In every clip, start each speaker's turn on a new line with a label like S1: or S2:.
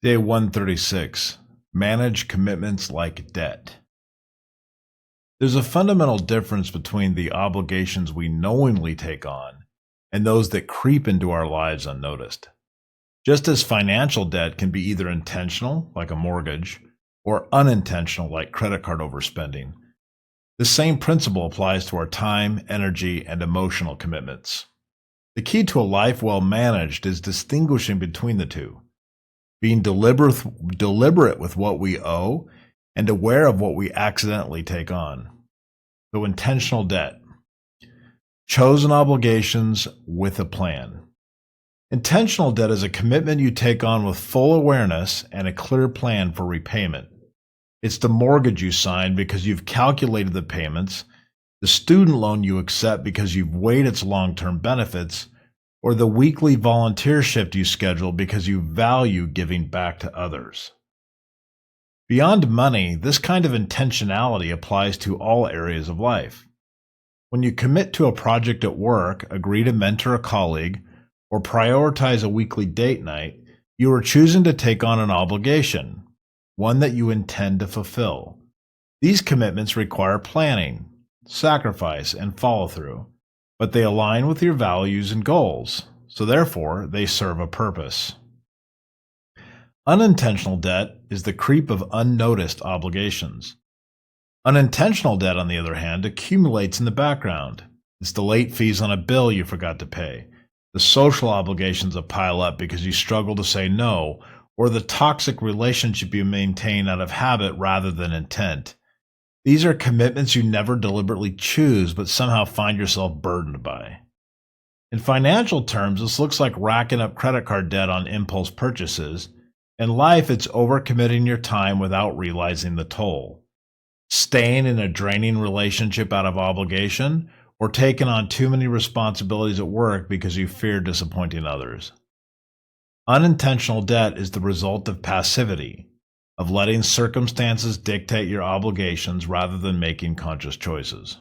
S1: Day 136. Manage commitments like debt. There's a fundamental difference between the obligations we knowingly take on and those that creep into our lives unnoticed. Just as financial debt can be either intentional, like a mortgage, or unintentional, like credit card overspending, the same principle applies to our time, energy, and emotional commitments. The key to a life well managed is distinguishing between the two. Being deliberate with what we owe and aware of what we accidentally take on. So intentional debt. Chosen obligations with a plan. Intentional debt is a commitment you take on with full awareness and a clear plan for repayment. It's the mortgage you sign because you've calculated the payments, the student loan you accept because you've weighed its long-term benefits, or the weekly volunteer shift you schedule because you value giving back to others. Beyond money, this kind of intentionality applies to all areas of life. When you commit to a project at work, agree to mentor a colleague, or prioritize a weekly date night, you are choosing to take on an obligation, one that you intend to fulfill. These commitments require planning, sacrifice, and follow-through, but they align with your values and goals, so therefore they serve a purpose. Unintentional debt is the creep of unnoticed obligations. Unintentional debt, on the other hand, accumulates in the background. It's the late fees on a bill you forgot to pay, the social obligations that pile up because you struggle to say no, or the toxic relationship you maintain out of habit rather than intent. These are commitments you never deliberately choose, but somehow find yourself burdened by. In financial terms, this looks like racking up credit card debt on impulse purchases. In life, it's overcommitting your time without realizing the toll. Staying in a draining relationship out of obligation, or taking on too many responsibilities at work because you fear disappointing others. Unintentional debt is the result of passivity, of letting circumstances dictate your obligations rather than making conscious choices.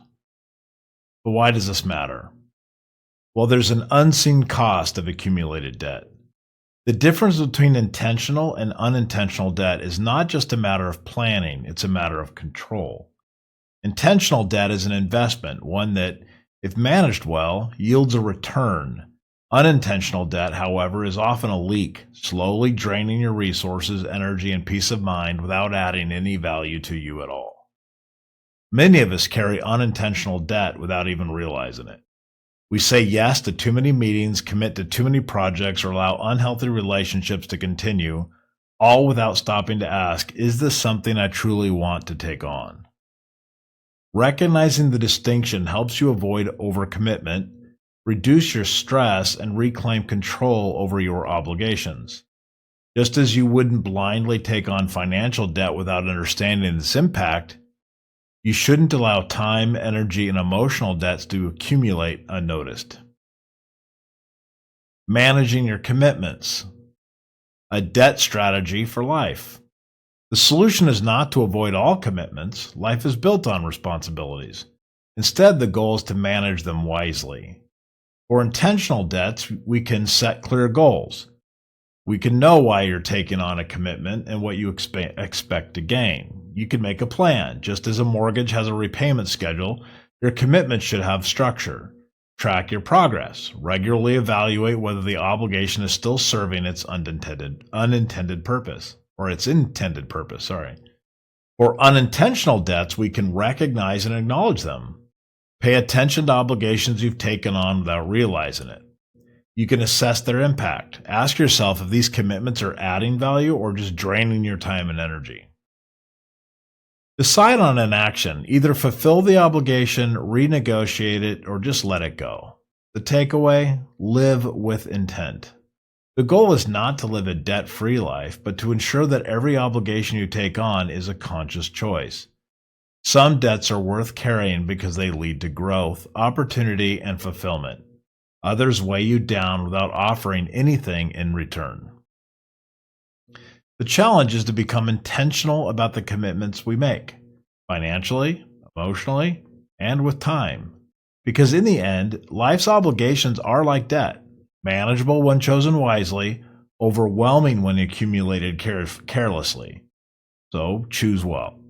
S1: But why does this matter? Well, there's an unseen cost of accumulated debt. The difference between intentional and unintentional debt is not just a matter of planning, it's a matter of control. Intentional debt is an investment, one that, if managed well, yields a return. Unintentional debt, however, is often a leak, slowly draining your resources, energy, and peace of mind without adding any value to you at all. Many of us carry unintentional debt without even realizing it. We say yes to too many meetings, commit to too many projects, or allow unhealthy relationships to continue, all without stopping to ask, is this something I truly want to take on? Recognizing the distinction helps you avoid overcommitment, reduce your stress, and reclaim control over your obligations. Just as you wouldn't blindly take on financial debt without understanding its impact, you shouldn't allow time, energy, and emotional debts to accumulate unnoticed. Managing your commitments. A debt strategy for life. The solution is not to avoid all commitments. Life is built on responsibilities. Instead, the goal is to manage them wisely. For intentional debts, we can set clear goals. We can know why you're taking on a commitment and what you expect to gain. You can make a plan. Just as a mortgage has a repayment schedule, your commitment should have structure. Track your progress. Regularly evaluate whether the obligation is still serving its intended purpose. For unintentional debts, we can recognize and acknowledge them. Pay attention to obligations you've taken on without realizing it. You can assess their impact. Ask yourself if these commitments are adding value or just draining your time and energy. Decide on an action. Either fulfill the obligation, renegotiate it, or just let it go. The takeaway: live with intent. The goal is not to live a debt-free life, but to ensure that every obligation you take on is a conscious choice. Some debts are worth carrying because they lead to growth, opportunity, and fulfillment. Others weigh you down without offering anything in return. The challenge is to become intentional about the commitments we make, financially, emotionally, and with time. Because in the end, life's obligations are like debt, manageable when chosen wisely, overwhelming when accumulated carelessly. So choose well.